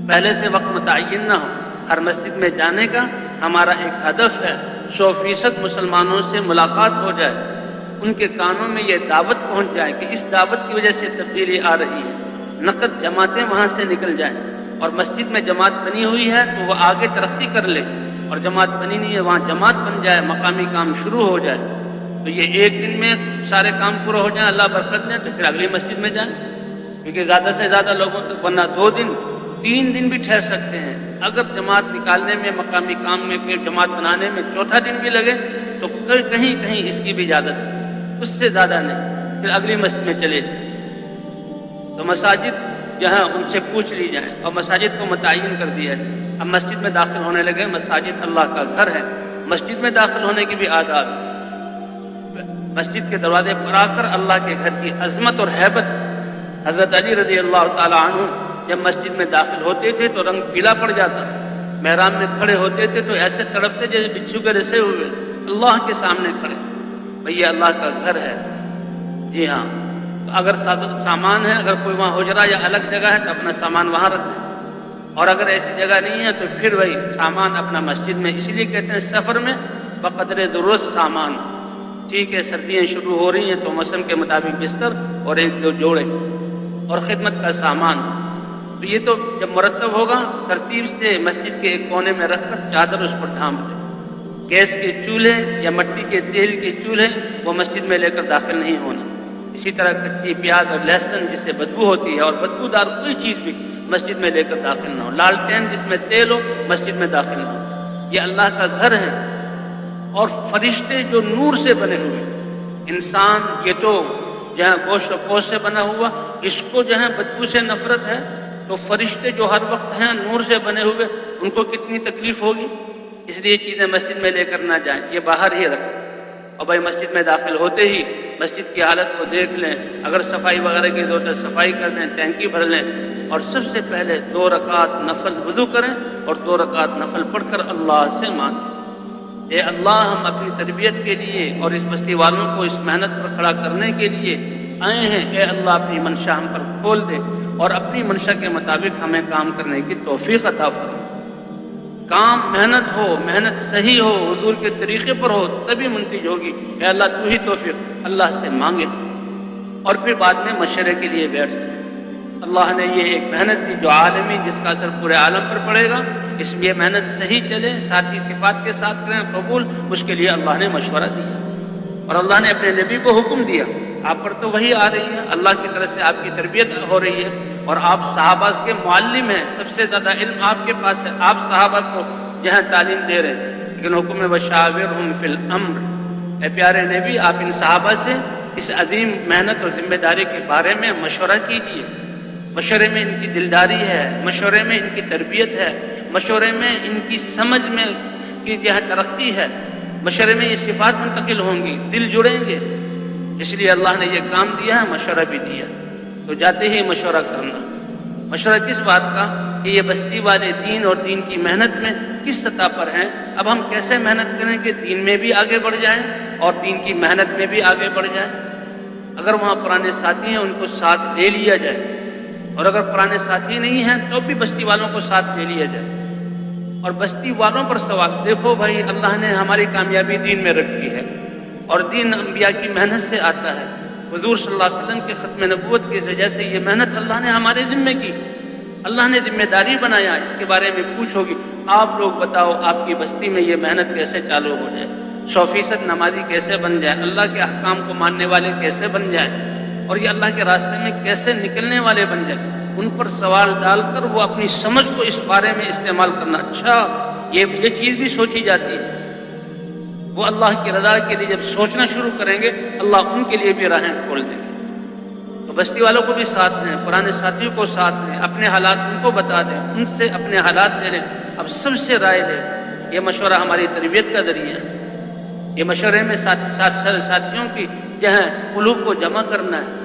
پہلے سے وقت متعین نہ ہو. ہر مسجد میں جانے کا ہمارا ایک ہدف ہے 100% مسلمانوں سے ملاقات ہو جائے، ان کے کانوں میں یہ دعوت پہنچ جائے کہ اس دعوت کی وجہ سے تبدیلی آ رہی ہے، نقد جماعتیں وہاں سے نکل جائیں، اور مسجد میں جماعت بنی ہوئی ہے تو وہ آگے ترقی کر لے، اور جماعت بنی نہیں ہے وہاں جماعت بن جائے، مقامی کام شروع ہو جائے، تو یہ ایک دن میں سارے کام پورے ہو جائیں، اللہ برکت دیں، تو پھر اگلی مسجد میں جائیں، کیونکہ زیادہ سے زیادہ لوگوں تک ورنہ 2 دن 3 دن بھی ٹھہر سکتے ہیں۔ اگر جماعت نکالنے میں، مقامی کام میں، پھر جماعت بنانے میں چوتھا دن بھی لگے تو کہیں کہیں اس کی بھی اجازت ہے، اس سے زیادہ نہیں، پھر اگلی مسجد میں چلے جائیں۔ تو مساجد جہاں ان سے پوچھ لی جائے، اور مساجد کو متعین کر دیا ہے۔ اب مسجد میں داخل ہونے لگے، مساجد اللہ کا گھر ہے، مسجد میں داخل ہونے کی بھی آداب ہے۔ مسجد کے دروازے پر آ کر اللہ کے گھر کی عظمت اور ہیبت، حضرت علی رضی اللہ تعالی عنہ جب مسجد میں داخل ہوتے تھے تو رنگ پیلا پڑ جاتا، محراب میں کھڑے ہوتے تھے تو ایسے تڑپتے جیسے بچھو کے رسے ہوئے اللہ کے سامنے کھڑے، بھئی یہ اللہ کا گھر ہے۔ جی ہاں، تو اگر سامان ہے، اگر کوئی وہاں حجرہ یا الگ جگہ ہے تو اپنا سامان وہاں رکھ دیں، اور اگر ایسی جگہ نہیں ہے تو پھر وہی سامان اپنا مسجد میں، اس لیے کہتے ہیں سفر میں بقدر ضرورت سامان۔ ٹھیک ہے، سردیاں شروع ہو رہی ہیں تو موسم کے مطابق بستر اور 1-2 جوڑے اور خدمت کا سامان، تو یہ تو جب مرتب ہوگا ترتیب سے مسجد کے ایک کونے میں رکھ کر چادر اس پر ڈھانپ دیں۔ گیس کے چولہے یا مٹی کے تیل کے چولہے وہ مسجد میں لے کر داخل نہیں ہونا۔ اسی طرح کچی پیاز اور لہسن جس سے بدبو ہوتی ہے، اور بدبودار کوئی چیز بھی مسجد میں لے کر داخل نہ ہو۔ لالٹین جس میں تیل ہو مسجد میں داخل نہ ہو۔ یہ اللہ کا گھر ہے، اور فرشتے جو نور سے بنے ہوئے، انسان یہ تو جہاں گوشت و پوست سے بنا ہوا، اس کو جہاں بدبو سے نفرت ہے، تو فرشتے جو ہر وقت ہیں نور سے بنے ہوئے، ان کو کتنی تکلیف ہوگی۔ اس لیے چیزیں مسجد میں لے کر نہ جائیں، یہ باہر ہی رکھیں، اور بھائی مسجد میں داخل ہوتے ہی مسجد کی حالت کو دیکھ لیں، اگر صفائی وغیرہ کی ضرورت ہے صفائی کر دیں، ٹینکی بھر لیں، اور سب سے پہلے 2 رکعت نفل وضو کریں، اور 2 رکعت نفل پڑھ کر اللہ سے مانگیں، اے اللہ ہم اپنی تربیت کے لیے اور اس بستی والوں کو اس محنت پر کھڑا کرنے کے لیے آئے ہیں، اے اللہ اپنی منشا ہم پر کھول دے، اور اپنی منشا کے مطابق ہمیں کام کرنے کی توفیق عطا فرما۔ کام محنت ہو، محنت صحیح ہو، حضور کے طریقے پر ہو، تبھی منتج ہوگی۔ اے اللہ تو ہی توفیق، اللہ سے مانگے، اور پھر بعد میں مشورے کے لیے بیٹھ جائیں۔ اللہ نے یہ ایک محنت دی جو عالمی، جس کا اثر پورے عالم پر پڑے گا، اس لیے محنت صحیح چلے، ساتھی صفات کے ساتھ کریں قبول، اس کے لیے اللہ نے مشورہ دیا، اور اللہ نے اپنے نبی کو حکم دیا۔ آپ پر تو وہی آ رہی ہے، اللہ کی طرف سے آپ کی تربیت ہو رہی ہے، اور آپ صحابہ کے معلم ہیں، سب سے زیادہ علم آپ کے پاس ہے، آپ صحابہ کو جہاں تعلیم دے رہے ہیں، لیکن حکم وشاورہم فی الامر، اے پیارے نبی آپ ان صحابہ سے اس عظیم محنت اور ذمہ داری کے بارے میں مشورہ کیجیے۔ مشورے میں ان کی دلداری ہے، مشورے میں ان کی تربیت ہے، مشورے میں ان کی سمجھ میں کی جہاں ترقی ہے، مشورے میں یہ صفات منتقل ہوں گی، دل جڑیں گے، اس لیے اللہ نے یہ کام دیا ہے، مشورہ بھی دیا، تو جاتے ہی مشورہ کرنا۔ مشورہ کس بات کا؟ کہ یہ بستی والے دین اور دین کی محنت میں کس سطح پر ہیں، اب ہم کیسے محنت کریں کہ دین میں بھی آگے بڑھ جائیں اور دین کی محنت میں بھی آگے بڑھ جائیں۔ اگر وہاں پرانے ساتھی ہیں ان کو ساتھ لے لیا جائے، اور اگر پرانے ساتھی نہیں ہیں تو بھی بستی والوں کو ساتھ لے لیا جائے۔ اور بستی والوں پر سوال، دیکھو بھائی اللہ نے ہماری کامیابی دین میں رکھی ہے، اور دین انبیاء کی محنت سے آتا ہے، حضور صلی اللہ علیہ وسلم کے ختم نبوت کی وجہ سے یہ محنت اللہ نے ہمارے ذمہ کی، اللہ نے ذمہ داری بنایا، اس کے بارے میں پوچھو گی، آپ لوگ بتاؤ آپ کی بستی میں یہ محنت کیسے چالو ہو جائے، 100% نمازی کیسے بن جائے، اللہ کے احکام کو ماننے والے کیسے بن جائیں، اور یہ اللہ کے راستے میں کیسے نکلنے والے بن جائیں۔ ان پر سوال ڈال کر وہ اپنی سمجھ کو اس بارے میں استعمال کرنا، اچھا یہ چیز بھی سوچی جاتی ہے، وہ اللہ کی رضا کے لیے جب سوچنا شروع کریں گے اللہ ان کے لیے بھی راہیں کھول دیں گے۔ تو بستی والوں کو بھی ساتھ دیں، پرانے ساتھیوں کو ساتھ دیں، اپنے حالات ان کو بتا دیں، ان سے اپنے حالات لے لیں، اب سب سے رائے لیں۔ یہ مشورہ ہماری تربیت کا ذریعہ ہے، یہ مشورے میں ساتھیوں کی جہاں قلوب کو جمع کرنا ہے،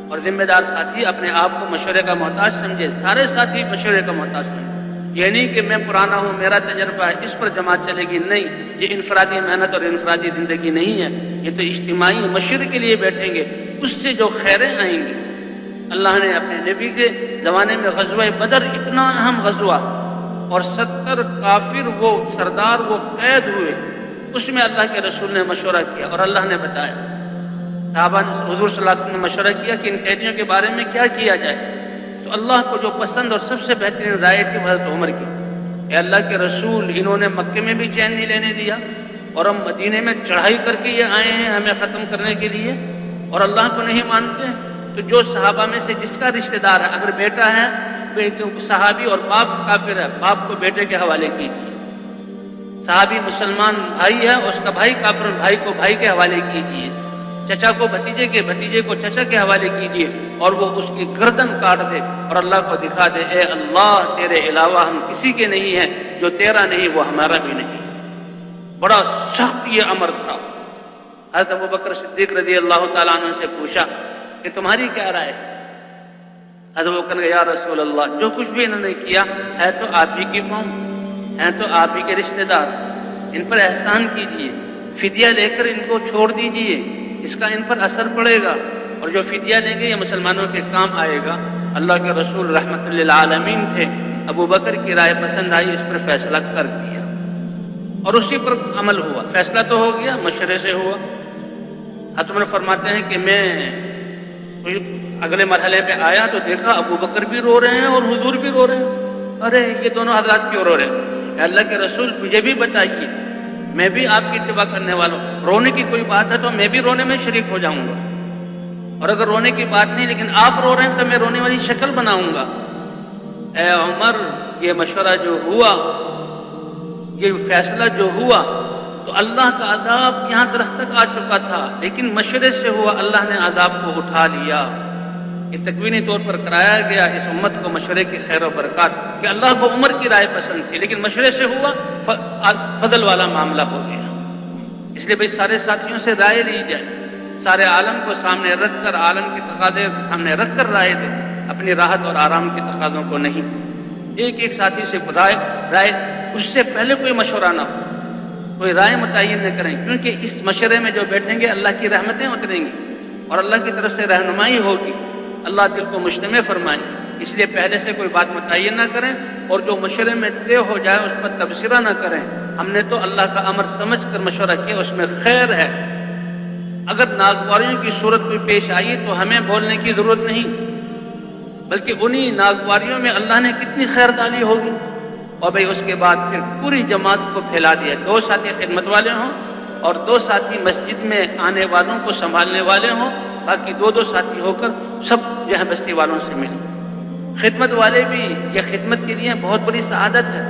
اور ذمہ دار ساتھی اپنے آپ کو مشورے کا محتاج سمجھے، سارے ساتھی مشورے کا محتاج سمجھے، یہ نہیں کہ میں پرانا ہوں میرا تجربہ ہے اس پر جماعت چلے گی، نہیں، یہ انفرادی محنت اور انفرادی زندگی نہیں ہے، یہ تو اجتماعی مشورے کے لیے بیٹھیں گے، اس سے جو خیریں آئیں گی۔ اللہ نے اپنے نبی کے زمانے میں غزوہ بدر اتنا اہم غزوہ، اور 70 کافر وہ سردار وہ قید ہوئے، اس میں اللہ کے رسول نے مشورہ کیا اور اللہ نے بتایا صحابہ نے حضور صلی اللہ علیہ وسلم نے مشورہ کیا کہ ان قیدیوں کے بارے میں کیا کیا جائے، تو اللہ کو جو پسند اور سب سے بہترین رائے تھی حضرت عمر کی، اے اللہ کے رسول، انہوں نے مکے میں بھی چین نہیں لینے دیا اور ہم مدینے میں چڑھائی کر کے یہ آئے ہیں ہمیں ختم کرنے کے لیے اور اللہ کو نہیں مانتے، تو جو صحابہ میں سے جس کا رشتہ دار ہے، اگر بیٹا ہے صحابی اور باپ کافر ہے، باپ کو بیٹے کے حوالے کیجیے، صحابی مسلمان بھائی ہے اور اس کا بھائی کافر، بھائی کو بھائی کے حوالے کیجیے، چچا کو بھتیجے کے، بھتیجے کو چچا کے حوالے کیجیے، اور وہ اس کی گردن کاٹ دے اور اللہ کو دکھا دے اے اللہ تیرے علاوہ ہم کسی کے نہیں ہیں، جو تیرا نہیں وہ ہمارا بھی نہیں۔ بڑا سخت یہ امر تھا۔ حضرت ابوبکر صدیق رضی اللہ تعالیٰ عنہ سے پوچھا کہ تمہاری کیا رائے؟ حضرت ابوبکر نے کہا یا رسول اللہ، جو کچھ بھی انہوں نے کیا ہے تو آپ ہی کی قوم، ہیں تو آپ ہی کے رشتہ دار، ان پر احسان کیجیے، فدیہ لے کر ان کو چھوڑ دیجیے، اس کا ان پر اثر پڑے گا، اور جو فدیہ لیں گے یہ مسلمانوں کے کام آئے گا۔ اللہ کے رسول رحمت للعالمین تھے، ابوبکر کی رائے پسند آئی، اس پر فیصلہ کر دیا اور اسی پر عمل ہوا۔ فیصلہ تو ہو گیا، مشورے سے ہوا۔ حضرت عمر فرماتے ہیں کہ میں اگلے مرحلے پہ آیا تو دیکھا ابوبکر بھی رو رہے ہیں اور حضور بھی رو رہے ہیں۔ ارے یہ دونوں حضرات کیوں رو رہے ہیں؟ اے اللہ کے رسول مجھے بھی بتائیے، میں بھی آپ کی اتباع کرنے والا ہوں، رونے کی کوئی بات ہے تو میں بھی رونے میں شریک ہو جاؤں گا، اور اگر رونے کی بات نہیں لیکن آپ رو رہے ہیں تو میں رونے والی شکل بناؤں گا۔ اے عمر، یہ مشورہ جو ہوا، یہ فیصلہ جو ہوا، تو اللہ کا عذاب یہاں درخت تک آ چکا تھا، لیکن مشورے سے ہوا، اللہ نے عذاب کو اٹھا لیا۔ یہ تکوینی طور پر کرایا گیا اس امت کو مشورے کی خیر و برکات، کہ اللہ کو عمر کی رائے پسند تھی لیکن مشورے سے ہوا، فضل والا معاملہ ہو گیا۔ اس لیے بھائی سارے ساتھیوں سے رائے لی جائے، سارے عالم کو سامنے رکھ کر، عالم کے تقاضے سامنے رکھ کر رائے دے، اپنی راحت اور آرام کے تقاضوں کو نہیں۔ ایک ایک ساتھی سے رائے اس سے پہلے کوئی مشورہ نہ ہو، کوئی رائے متعین نہ کریں، کیونکہ اس مشورے میں جو بیٹھیں گے اللہ کی رحمتیں اتریں گی اور اللہ کی طرف سے رہنمائی ہوگی، اللہ دل کو مجتمع فرمائے۔ اس لیے پہلے سے کوئی بات متعین نہ کریں، اور جو مشورے میں طے ہو جائے اس پر تبصرہ نہ کریں۔ ہم نے تو اللہ کا امر سمجھ کر مشورہ کیا، اس میں خیر ہے، اگر ناگواریوں کی صورت کوئی پیش آئی تو ہمیں بولنے کی ضرورت نہیں، بلکہ انہی ناگواریوں میں اللہ نے کتنی خیر ڈالی ہوگی۔ اور بھئی اس کے بعد پھر پوری جماعت کو پھیلا دیا، 2 ساتھی خدمت والے ہوں اور 2 ساتھی مسجد میں آنے والوں کو سنبھالنے والے ہوں، باقی 2 ساتھی ہو کر سب جو ہے بستی والوں سے ملیں۔ خدمت والے بھی یہ خدمت کے لیے بہت بڑی سعادت ہے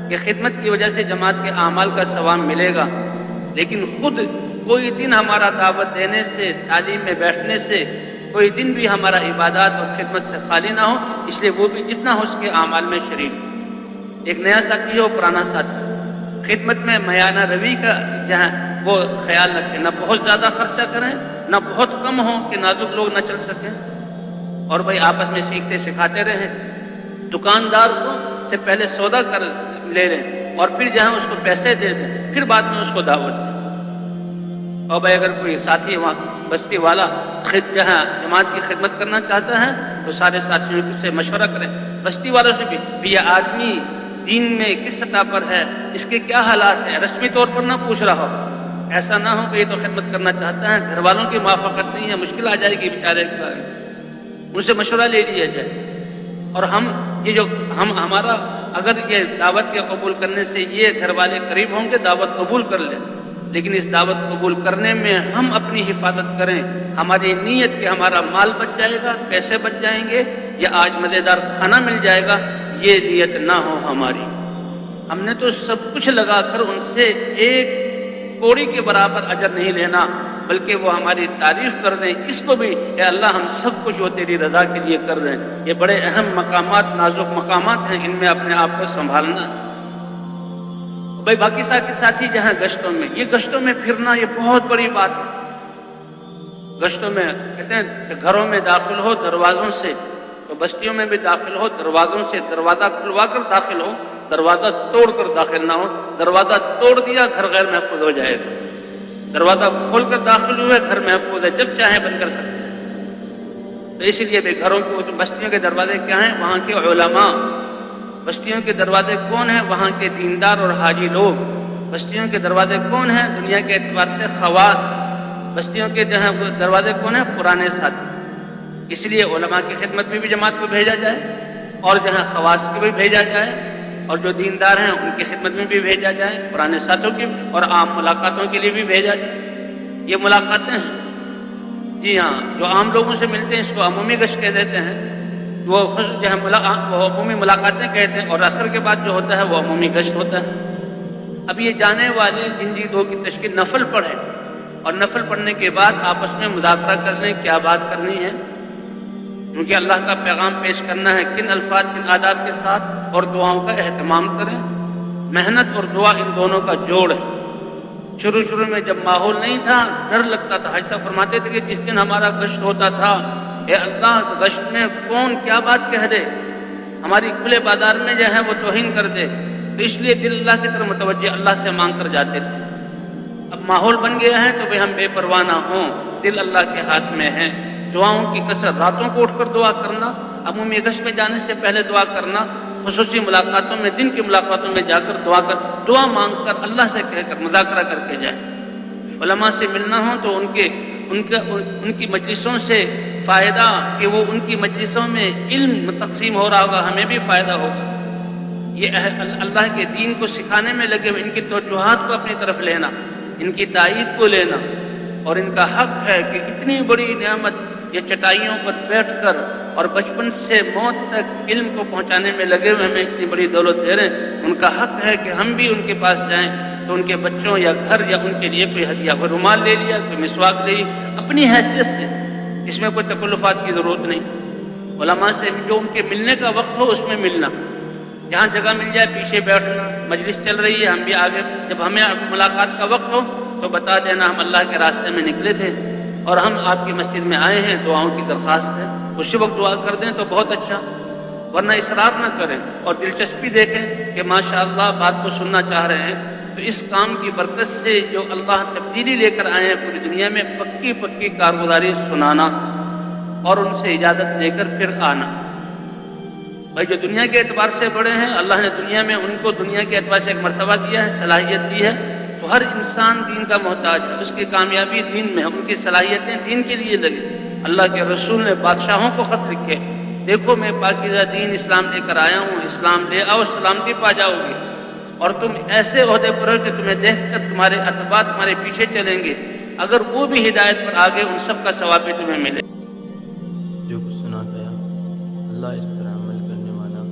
کہ خدمت کی وجہ سے جماعت کے اعمال کا ثواب ملے گا، لیکن خود کوئی دن ہمارا دعوت دینے سے، تعلیم میں بیٹھنے سے، کوئی دن بھی ہمارا عبادات اور خدمت سے خالی نہ ہو، اس لیے وہ بھی جتنا ہو اس کے اعمال میں شریک۔ ایک نیا ساتھی ہو، پرانا ساتھی، خدمت میں میانہ روی کا جہاں وہ خیال رکھیں، نہ بہت زیادہ خرچہ کریں نہ بہت کم ہو کہ نازک لوگ نہ چل سکیں، اور بھائی آپس میں سیکھتے سکھاتے رہیں۔ دکاندار کو سے پہلے سودا کر لے لیں اور پھر جہاں اس کو پیسے دے دیں، پھر بعد میں اس کو دعوت دیں۔ اور بھائی اگر کوئی ساتھی وہاں بستی والا جہاں جماعت کی خدمت کرنا چاہتا ہے تو سارے ساتھیوں سے مشورہ کریں، بستی والوں سے بھی یہ آدمی دین میں کس سطح پر ہے، اس کے کیا حالات ہیں، رسمی طور پر نہ پوچھ رہا ہو، ایسا نہ ہو کہ یہ تو خدمت کرنا چاہتا ہے، گھر والوں کی موافقت نہیں ہے، مشکل آ جائے گی بیچارے کے بارے میں، ان سے مشورہ لے لیا جائے۔ اور ہمارا اگر یہ دعوت کے قبول کرنے سے یہ گھر والے قریب ہوں گے، دعوت قبول کر لیں، لیکن اس دعوت قبول کرنے میں ہم اپنی حفاظت کریں، ہماری نیت کہ ہمارا مال بچ جائے گا، پیسے بچ جائیں گے، یا آج مزیدار کھانا مل جائے گا، یہ نیت نہ ہو ہماری۔ ہم نے تو سب کچھ لگا کر ان سے ایک کوڑی کے برابر اجر نہیں لینا، بلکہ وہ ہماری تعریف کر دیں، اس کو بھی اے اللہ ہم سب کچھ وہ تیری رضا کے لیے کر رہے ہیں۔ یہ بڑے اہم مقامات، نازک مقامات ہیں، ان میں اپنے آپ کو سنبھالنا۔ بھائی باقی ساتھی جہاں گشتوں میں، یہ گشتوں میں پھرنا یہ بہت بڑی بات ہے۔ گشتوں میں کہتے ہیں کہ گھروں میں داخل ہو دروازوں سے، تو بستیوں میں بھی داخل ہو دروازوں سے، دروازہ کھلوا کر داخل ہو، دروازہ توڑ کر داخل نہ ہو۔ دروازہ توڑ دیا گھر غیر محفوظ ہو جائے گا، دروازہ کھول کر داخل ہوئے گھر محفوظ ہے، جب چاہے بند کر سکتے ہیں۔ تو اسی لیے بھی گھروں کے بستیوں کے دروازے کیا ہیں؟ وہاں کے علماء۔ بستیوں کے دروازے کون ہیں؟ وہاں کے دیندار اور حاجی لوگ۔ بستیوں کے دروازے کون ہیں؟ دنیا کے اعتبار سے خواص، بستیوں کے جہاں دروازے کون ہیں؟ پرانے ساتھی. اس لیے علماء کی خدمت میں بھی جماعت کو بھیجا جائے اور جہاں خواص کو بھی بھیجا جائے اور جو دیندار ہیں ان کی خدمت میں بھی بھیجا جائے، پرانے ساتھوں کی اور عام ملاقاتوں کے لیے بھی بھیجا جائے. یہ ملاقاتیں ہیں. جی ہاں، جو عام لوگوں سے ملتے ہیں اس کو عمومی گشت کہہ دیتے ہیں، وہ عمومی ملاقاتیں کہتے ہیں، اور عصر کے بعد جو ہوتا ہے وہ عمومی گشت ہوتا ہے. اب یہ جانے والے جن چیزوں کی تشکیل نفل پڑھیں اور نفل پڑھنے کے بعد آپس میں مذاکرہ کر لیں کیا بات کرنی ہے، کیونکہ اللہ کا پیغام پیش کرنا ہے کن الفاظ کن آداب کے ساتھ، اور دعاؤں کا اہتمام کریں. محنت اور دعا ان دونوں کا جوڑ ہے. شروع میں جب ماحول نہیں تھا ڈر لگتا تھا. ایسا فرماتے تھے کہ جس دن ہمارا گشت ہوتا تھا، اے اللہ گشت میں کون کیا بات کہہ دے، ہماری کھلے بازار میں جو ہے وہ توہین کر دے، تو اس لیے دل اللہ کی طرف متوجہ اللہ سے مانگ کر جاتے تھے. اب ماحول بن گیا ہے تو ہم بے پرواہ نہ ہوں، دل اللہ کے ہاتھ میں ہے. دعاؤں کی کثرت، راتوں کو اٹھ کر دعا کرنا، عمومی گشت میں جانے سے پہلے دعا کرنا، خصوصی ملاقاتوں میں دن کی ملاقاتوں میں جا کر دعا مانگ کر اللہ سے کہہ کر مذاکرہ کر کے جائیں. علماء سے ملنا ہو تو ان کی مجلسوں سے فائدہ کہ وہ ان کی مجلسوں میں علم تقسیم ہو رہا ہوگا، ہمیں بھی فائدہ ہوگا. یہ اللہ کے دین کو سکھانے میں لگے ہوئے ان کی توجہات کو اپنی طرف لینا، ان کی تائید کو لینا، اور ان کا حق ہے کہ اتنی بڑی نعمت یہ چٹائیوں پر بیٹھ کر اور بچپن سے موت تک علم کو پہنچانے میں لگے ہوئے ہمیں اتنی بڑی دولت دے رہے ہیں. ان کا حق ہے کہ ہم بھی ان کے پاس جائیں تو ان کے بچوں یا گھر یا ان کے لیے کوئی ہدیہ، کوئی رومال لے لیا، کوئی مسواک لے لی، اپنی حیثیت سے. اس میں کوئی تکلفات کی ضرورت نہیں. علماء سے جو ان کے ملنے کا وقت ہو اس میں ملنا، جہاں جگہ مل جائے پیچھے بیٹھنا، مجلس چل رہی ہے ہم بھی آگے، جب ہمیں ملاقات کا وقت ہو تو بتا دینا ہم اللہ کے راستے میں نکلے تھے اور ہم آپ کی مسجد میں آئے ہیں، دعاؤں کی درخواست ہے. اسی وقت دعا کر دیں تو بہت اچھا، ورنہ اصرار نہ کریں اور دلچسپی دیکھیں کہ ماشاءاللہ بات کو سننا چاہ رہے ہیں. تو اس کام کی برکت سے جو اللہ تبدیلی لے کر آئے ہیں پوری دنیا میں، پکی کارگزاری سنانا اور ان سے اجازت لے کر پھر آنا. بھائی جو دنیا کے اعتبار سے بڑے ہیں، اللہ نے دنیا میں ان کو دنیا کے اعتبار سے ایک مرتبہ دیا ہے، صلاحیت دی ہے. تو ہر انسان دین کا محتاج ہے، اس کی کامیابی دین میں ہے، ان کی صلاحیتیں دین کے لیے لگے. اللہ کے رسول نے بادشاہوں کو خط لکھے، دیکھو میں پاکیزہ دین اسلام لے کر آیا ہوں، اسلام لے آؤ سلامتی پا جاؤ گے. اور تم ایسے عہدے پر ہو کہ تمہیں دیکھ کر تمہارے اتباع تمہارے پیچھے چلیں گے، اگر وہ بھی ہدایت پر آگے ان سب کا ثواب بھی تمہیں ملے. جو کچھ سنا گیا اللہ اس پر عمل کرنے والا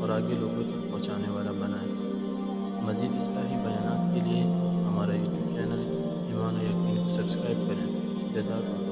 اور آگے لوگوں تک پہنچانے والا بنائے. مزید اصلاحی بیانات کے لیے ہمارا یوٹیوب چینل ایمان و یقین کو سبسکرائب کریں. جزاک اللہ.